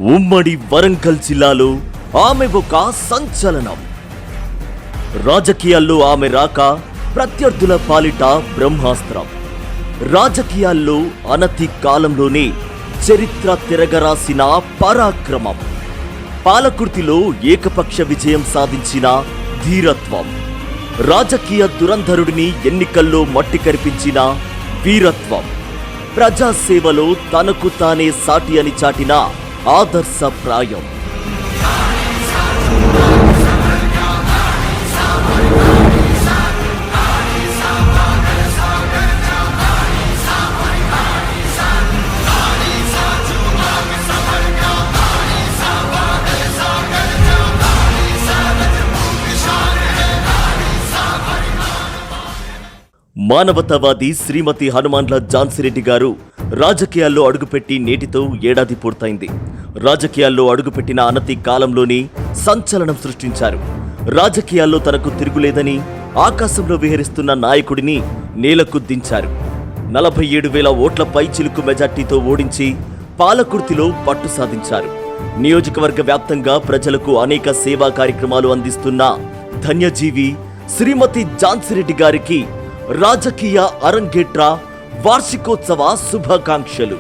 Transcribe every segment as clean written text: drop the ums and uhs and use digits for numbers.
ఉమ్మడి వరంగల్ జిల్లాలో ఆమె ఒక సంచలనం. రాజకీయాల్లో ఆమె రాక ప్రత్యర్థుల పాలిట బ్రహ్మాస్త్రం. రాజకీయాల్లో అనతి కాలంలోనే చరిత్ర తిరగరాసిన పరాక్రమం. పాలకుర్తిలో ఏకపక్ష విజయం సాధించిన ధీరత్వం. రాజకీయ దురంధరుడిని ఎన్నికల్లో మట్టి కరిపించిన వీరత్వం. ప్రజాసేవలో తనకు తానే సాటి అని చాటిన ఆదర్శప్రాయం. మానవతావాది శ్రీమతి హనుమాన్ల ఝాన్సీ రెడ్డి గారు రాజకీయాల్లో అడుగుపెట్టి నేటితో ఏడాది పూర్తయింది. రాజకీయాల్లో అడుగుపెట్టిన అనతి కాలంలోనే సంచలనం సృష్టించారు. రాజకీయాల్లో తనకు తిరుగులేదని ఆకాశంలో విహరిస్తున్న నాయకుడిని నేలకు దించారు. 47,000 ఓట్ల పై చిలుకు మెజార్టీతో ఓడించి పాలకుర్తిలో పట్టు సాధించారు. నియోజకవర్గ వ్యాప్తంగా ప్రజలకు అనేక సేవా కార్యక్రమాలు అందిస్తున్న ధన్యజీవి శ్రీమతి ఝాన్సీ రెడ్డి గారికి రాజకీయ అరంగేట్ర వార్షికోత్సవ శుభాకాంక్షలు.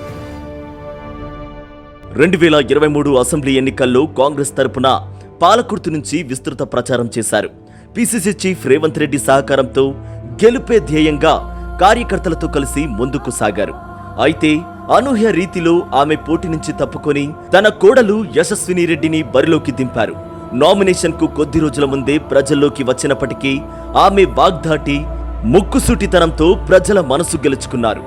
2023 అసెంబ్లీ ఎన్నికల్లో కాంగ్రెస్ తరపున పాలకుర్తి నుంచి విస్తృత ప్రచారం చేశారు. పిసిసి చీఫ్ రేవంత్ రెడ్డి సహకారంతో గెలుపే ధ్యేయంగా కార్యకర్తలతో కలిసి ముందుకు సాగారు. అయితే అనూహ్య రీతిలో ఆమె పోటీ నుంచి తప్పుకొని తన కోడలు యశస్విని రెడ్డిని బరిలోకి దింపారు. నామినేషన్ కు కొద్ది రోజుల ముందే ప్రజల్లోకి వచ్చినప్పటికీ ఆమె వాగ్దాటి ముక్కుసూటితనంతో ప్రజల మనసు గెలుచుకున్నారు.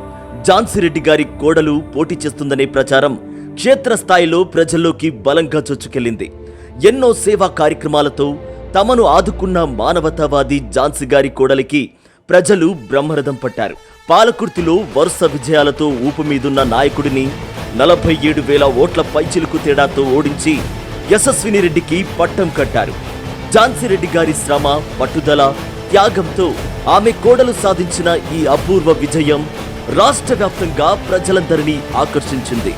ఝాన్సీ రెడ్డి గారి కోడలు పోటీ చేస్తుందనే ప్రచారం క్షేత్రస్థాయిలో ప్రజల్లోకి బలంగా చొచ్చుకెళ్లింది. ఎన్నో సేవా కార్యక్రమాలతో తమను ఆదుకున్న మానవతావాది ఝాన్సీ గారి కోడలికి ప్రజలు బ్రహ్మరథం పట్టారు. పాలకుర్తిలో వరుస విజయాలతో ఊపుమీదున్న నాయకుడిని 47,000 ఓట్ల పైచిలుకు తేడాతో ఓడించి యశస్విని రెడ్డికి పట్టం కట్టారు. ఝాన్సీ రెడ్డి గారి శ్రమ, పట్టుదల, త్యాగంతో ఆమె కోడలు సాధించిన ఈ అపూర్వ విజయం రాష్ట్ర వ్యాప్తంగా ప్రజలందరినీ ఆకర్షించింది.